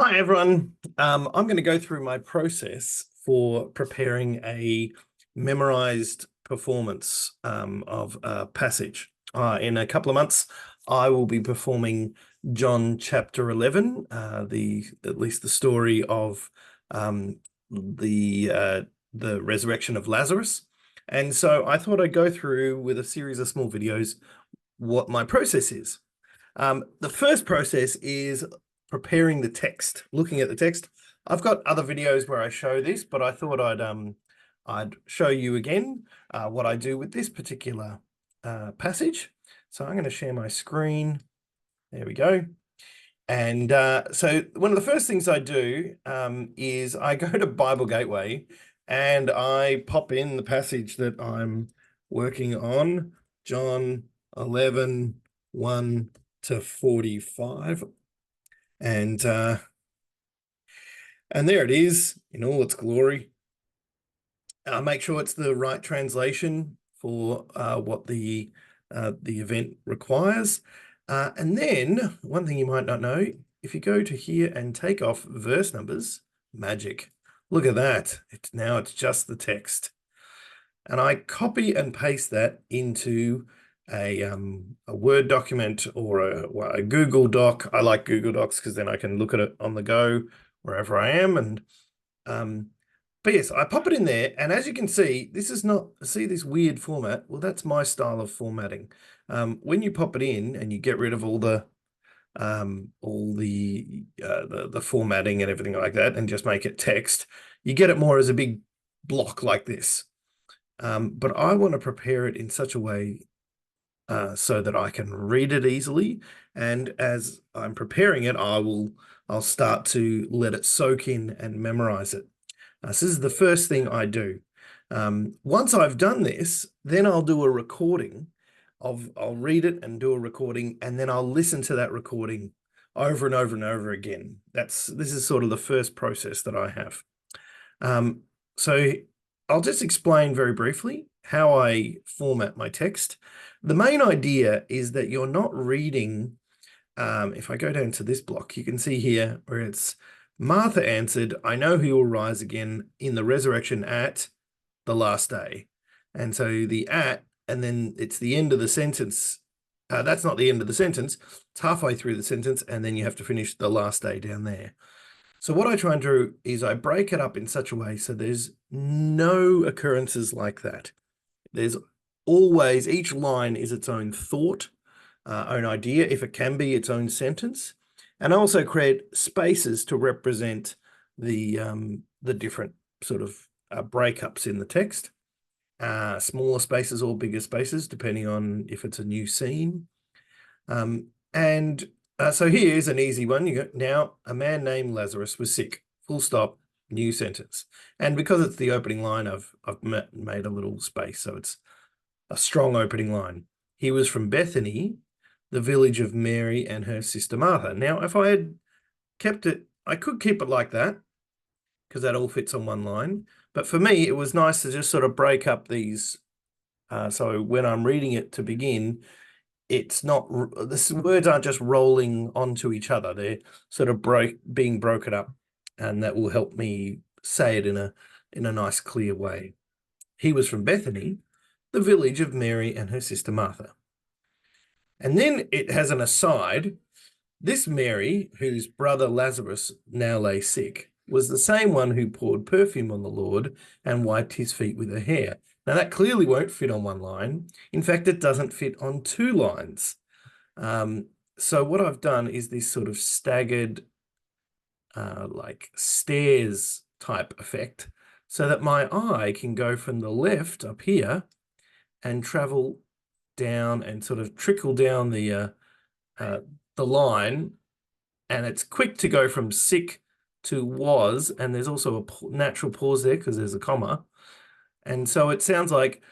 Hi, everyone. I'm going to go through my process for preparing a memorized performance of a passage. In a couple of months, I will be performing John chapter 11, at least the story of um, the resurrection of Lazarus. And so I thought I'd go through with a series of small videos what my process is. The first process is preparing the text, looking at the text. I've got other videos where I show this, but I thought I'd show you again what I do with this particular passage. So I'm going to share my screen. There we go. And so one of the first things I do is I go to Bible Gateway and I pop in the passage that I'm working on, John 11, 1 to 45. And there it is in all its glory. I make sure it's the right translation for what the event requires. And then one thing you might not know, if you go to here and take off verse numbers, magic. Look at that. It's just the text. And I copy and paste that into a Word document or a Google Doc. I like Google Docs because then I can look at it on the go wherever I am. And but yes, I pop it in there, and as you can see, this is not, see this weird format? Well, that's my style of formatting. When you pop it in and you get rid of all the formatting and everything like that, and just make it text, you get it more as a big block like this. But I want to prepare it in such a way so that I can read it easily. And as I'm preparing it, I'll start to let it soak in and memorize it. So this is the first thing I do. Once I've done this, then I'll do a recording I'll read it and do a recording, and then I'll listen to that recording over and over and over again. This is sort of the first process that I have. So I'll just explain very briefly how I format my text. The main idea is that you're not reading, if I go down to this block, you can see here where it's Martha answered, I know he will rise again in the resurrection at the last day. And so the at, and then it's the end of the sentence. That's not the end of the sentence. It's halfway through the sentence, and then you have to finish the last day down there. So what I try and do is I break it up in such a way so there's no occurrences like that. There's always, each line is its own thought, own idea, if it can be its own sentence. And I also create spaces to represent the different sort of breakups in the text. Smaller spaces or bigger spaces, depending on if it's a new scene. So here's an easy one. You go, now, a man named Lazarus was sick, full stop, new sentence. And because it's the opening line, I've made a little space, so it's a strong opening line. He was from Bethany, the village of Mary and her sister Martha. Now, if I had kept it, I could keep it like that, because that all fits on one line. But for me, it was nice to just sort of break up these. So when I'm reading it to begin, it's not, the words aren't just rolling onto each other. They're sort of being broken up, and that will help me say it in a nice, clear way. He was from Bethany, the village of Mary and her sister Martha. And then it has an aside. This Mary, whose brother Lazarus now lay sick, was the same one who poured perfume on the Lord and wiped his feet with her hair. Now, that clearly won't fit on one line. In fact, it doesn't fit on two lines. So what I've done is this sort of staggered, like stairs type effect, so that my eye can go from the left up here and travel down and sort of trickle down the line, and it's quick to go from sick to was, and there's also a natural pause there because there's a comma. And so it sounds like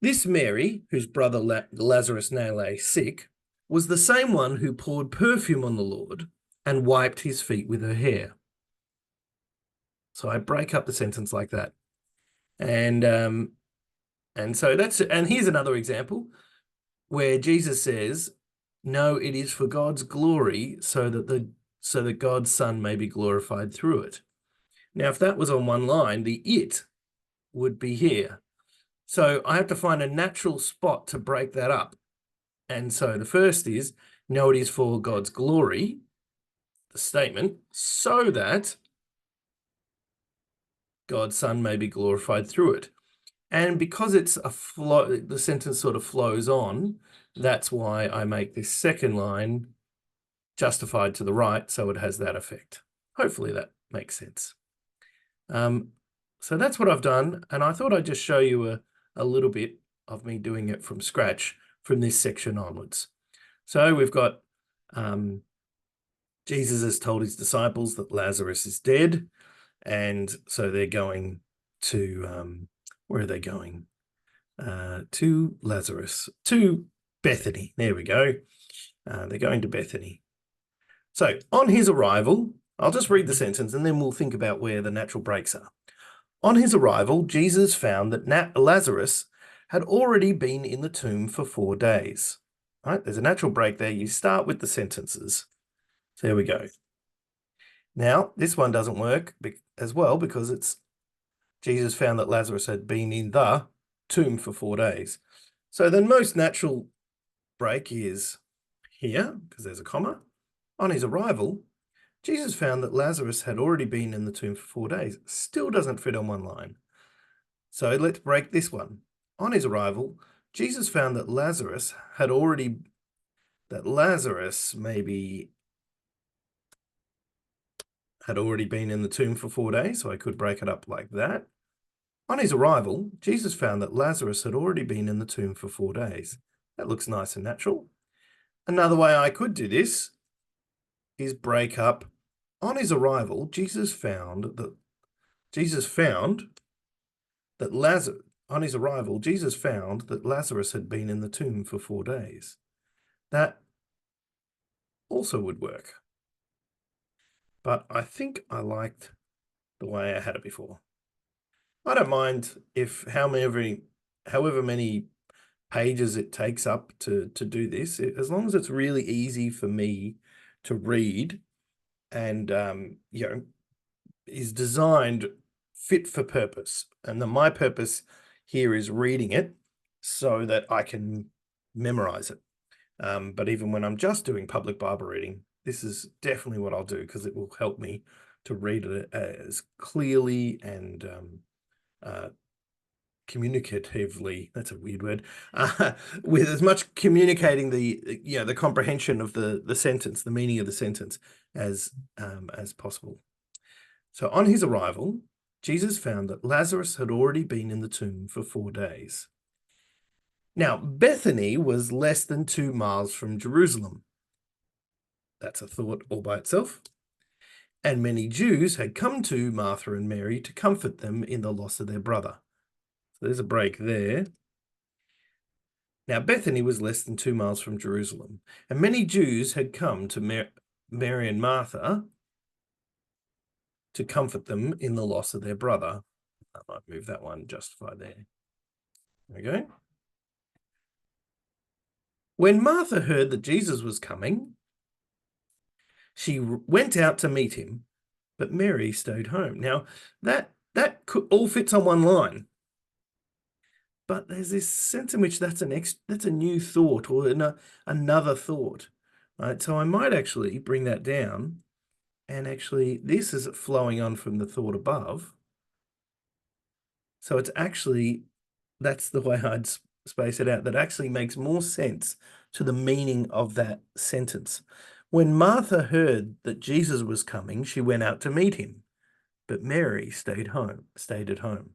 this Mary, whose brother Lazarus now lay sick, was the same one who poured perfume on the Lord and wiped his feet with her hair. So I break up the sentence like that. And so and here's another example where Jesus says, no, it is for God's glory, so that the so that God's Son may be glorified through it. Now, if that was on one line, the it would be here. So I have to find a natural spot to break that up. And so the first is, no, it is for God's glory, the statement, so that God's Son may be glorified through it. And because it's a flow, the sentence sort of flows on, that's why I make this second line justified to the right, so it has that effect. Hopefully that makes sense. So that's what I've done, and I thought I'd just show you a little bit of me doing it from scratch from this section onwards. So we've got Jesus has told his disciples that Lazarus is dead, and so they're going to, where are they going? To Lazarus, to Bethany. There we go. They're going to Bethany. So on his arrival, I'll just read the sentence and then we'll think about where the natural breaks are. On his arrival, Jesus found that Lazarus had already been in the tomb for 4 days. Right? There's a natural break there. You start with the sentences. So there we go. Now, this one doesn't work as well because it's Jesus found that Lazarus had been in the tomb for 4 days. So the most natural break is here, because there's a comma. On his arrival, Jesus found that Lazarus had already been in the tomb for 4 days. Still doesn't fit on one line. So let's break this one. On his arrival, Jesus found that Lazarus maybe had already been in the tomb for 4 days, so I could break it up like that. On his arrival, Jesus found that Lazarus had already been in the tomb for 4 days. That looks nice and natural. Another way I could do this is break up. On his arrival, Jesus found that Lazarus had been in the tomb for 4 days. That also would work. But I think I liked the way I had it before. I don't mind if however many pages it takes up to do this, as long as it's really easy for me to read and is designed fit for purpose. And my purpose here is reading it so that I can memorize it. But even when I'm just doing public Bible reading, this is definitely what I'll do because it will help me to read it as clearly and communicatively, that's a weird word, with as much communicating the comprehension of the sentence, the meaning of the sentence as possible. So on his arrival, Jesus found that Lazarus had already been in the tomb for 4 days. Now, Bethany was less than 2 miles from Jerusalem. That's a thought all by itself. And many Jews had come to Martha and Mary to comfort them in the loss of their brother. So there's a break there. Now, Bethany was less than 2 miles from Jerusalem, and many Jews had come to Mary and Martha to comfort them in the loss of their brother. I might move that one, justify there. There we go. When Martha heard that Jesus was coming, she went out to meet him, but Mary stayed home. Now, that all fits on one line. But there's this sense in which that's a new thought or another thought, right? So I might actually bring that down, and actually this is flowing on from the thought above. So it's actually, that's the way I'd space it out. That actually makes more sense to the meaning of that sentence. When Martha heard that Jesus was coming, she went out to meet him, but Mary stayed at home.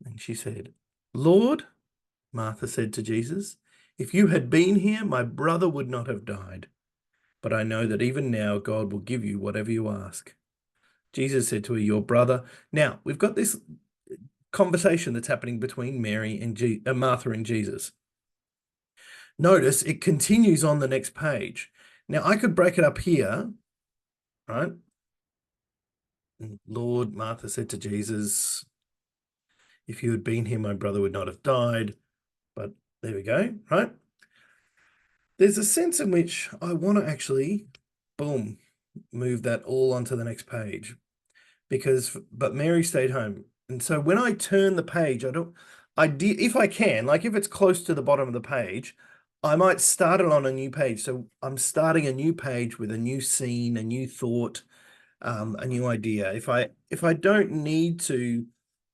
And she said, "Lord," Martha said to Jesus, "if you had been here, my brother would not have died. But I know that even now God will give you whatever you ask." Jesus said to her, "Your brother." Now, we've got this conversation that's happening between Mary and Martha and Jesus. Notice it continues on the next page. Now, I could break it up here, right? Lord, Martha said to Jesus, "If you had been here, my brother would not have died." But there we go, right? There's a sense in which I want to actually boom, move that all onto the next page. But Mary stayed home. And so when I turn the page, if I can, like if it's close to the bottom of the page, I might start it on a new page. So I'm starting a new page with a new scene, a new thought, a new idea. If I don't need to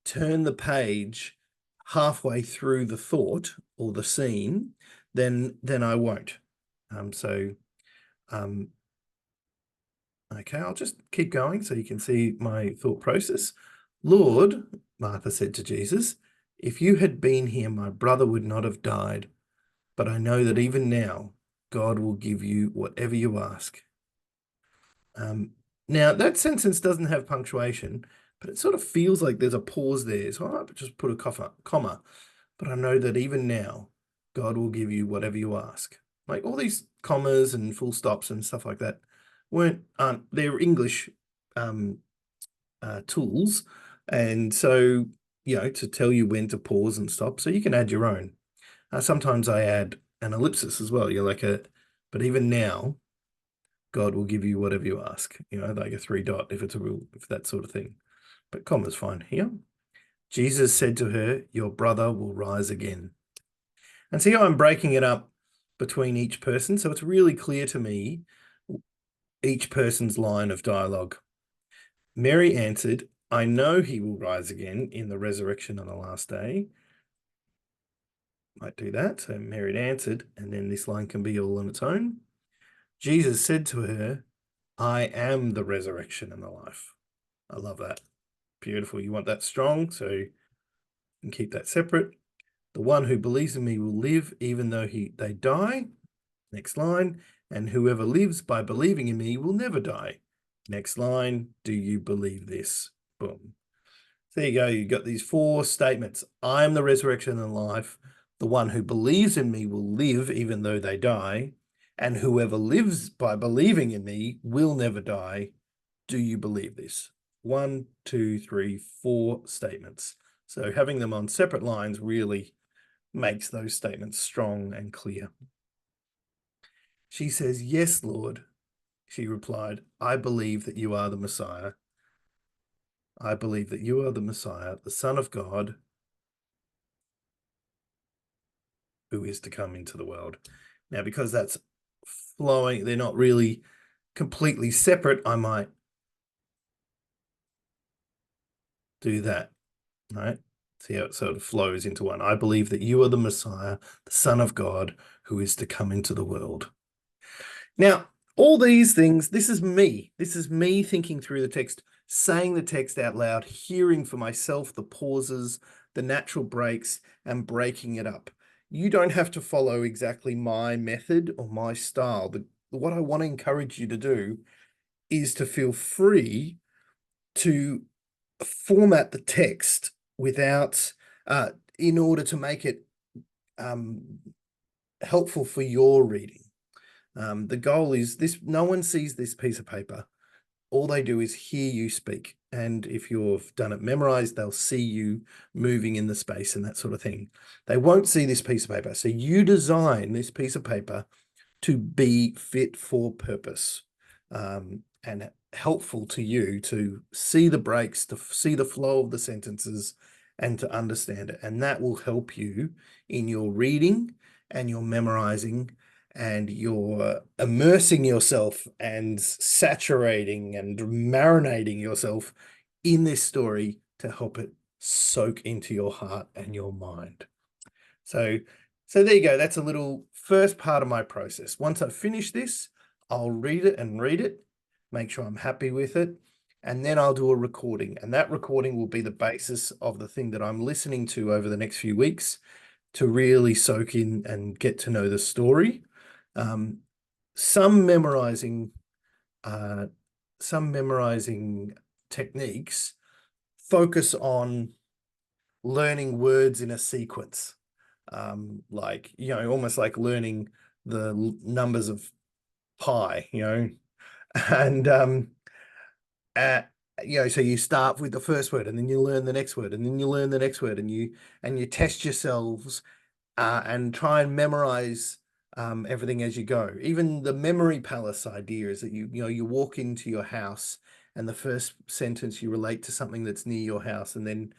turn the page halfway through the thought or the scene, then I won't. Um, okay, I'll just keep going so you can see my thought process. Lord, Martha said to Jesus, if you had been here, my brother would not have died. But I know that even now, God will give you whatever you ask. Now, that sentence doesn't have punctuation, but it sort of feels like there's a pause there. So I might just put a comma. But I know that even now, God will give you whatever you ask. Like all these commas and full stops and stuff like that they're English tools. And so, to tell you when to pause and stop, so you can add your own. Sometimes I add an ellipsis as well. But even now, God will give you whatever you ask, like a 3 dot if it's if that sort of thing. But comma's fine here. Jesus said to her, your brother will rise again. And see how I'm breaking it up between each person. So it's really clear to me, each person's line of dialogue. Mary answered, I know he will rise again in the resurrection on the last day. Might do that. So Mary answered, and then this line can be all on its own. Jesus said to her, I am the resurrection and the life. I love that. Beautiful. You want that strong, so you can keep that separate. The one who believes in me will live even though they die. Next line. And whoever lives by believing in me will never die. Next line. Do you believe this? Boom. There you go. You've got these 4 statements. I am the resurrection and life. The one who believes in me will live even though they die. And whoever lives by believing in me will never die. Do you believe this? 1, 2, 3, 4 statements. So having them on separate lines really makes those statements strong and clear. She says, yes, Lord. She replied, I believe that you are the Messiah. I believe that you are the Messiah, the Son of God, who is to come into the world. Now, because that's flowing, they're not really completely separate, I might do that, right? See how it sort of flows into one. I believe that you are the Messiah, the Son of God, who is to come into the world. Now, all these things, this is me. This is me thinking through the text, saying the text out loud, hearing for myself the pauses, the natural breaks, and breaking it up. You don't have to follow exactly my method or my style. What I want to encourage you to do is to feel free to format the text in order to make it helpful for your reading. The goal is this: no one sees this piece of paper. All they do is hear you speak. And if you've done it memorized, they'll see you moving in the space and that sort of thing. They won't see this piece of paper. So you design this piece of paper to be fit for purpose, and helpful to you to see the breaks, to see the flow of the sentences, and to understand it. And that will help you in your reading and your memorizing, and you're immersing yourself and saturating and marinating yourself in this story to help it soak into your heart and your mind. So there you go. That's a little first part of my process. Once I finish this, I'll read it, make sure I'm happy with it, and then I'll do a recording. And that recording will be the basis of the thing that I'm listening to over the next few weeks to really soak in and get to know the story. Some memorizing techniques focus on learning words in a sequence, like, almost like learning the numbers of pi, and so you start with the first word, and then you learn the next word, and then you learn the next word, and you test yourselves and try and memorize everything as you go. Even the memory palace idea is that you walk into your house and the first sentence you relate to something that's near your house, and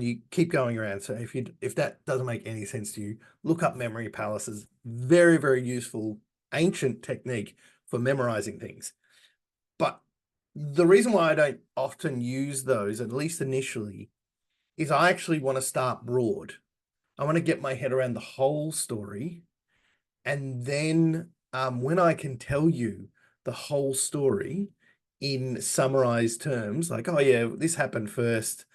you keep going around. So if that doesn't make any sense to you, look up memory palaces. Very, very useful ancient technique for memorizing things. But the reason why I don't often use those, at least initially, is I actually want to start broad. I want to get my head around the whole story. And then when I can tell you the whole story in summarized terms, like, oh yeah, this happened first.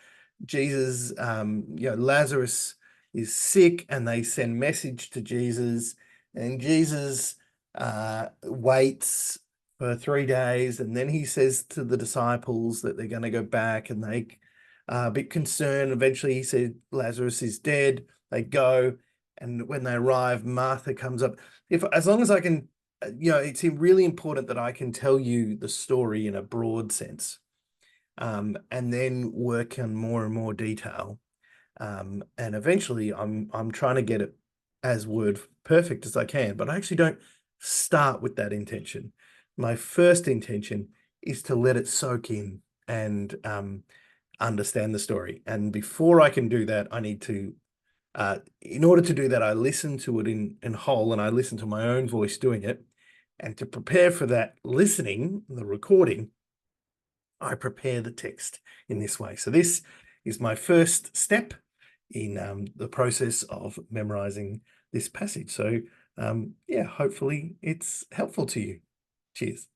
Jesus, Lazarus is sick, and they send message to Jesus, and Jesus waits for 3 days, and then he says to the disciples that they're going to go back, and they are a bit concerned. Eventually, he said Lazarus is dead. They go, and when they arrive, Martha comes up. If as long as I can, it's really important that I can tell you the story in a broad sense, and then work on more and more detail. And eventually I'm trying to get it as word perfect as I can, but I actually don't start with that intention. My first intention is to let it soak in and understand the story. And before I can do that, I need to, in order to do that, I listen to it in whole, and I listen to my own voice doing it. And to prepare for that listening, the recording, I prepare the text in this way. So this is my first step in the process of memorizing this passage. So yeah, hopefully it's helpful to you. Cheers.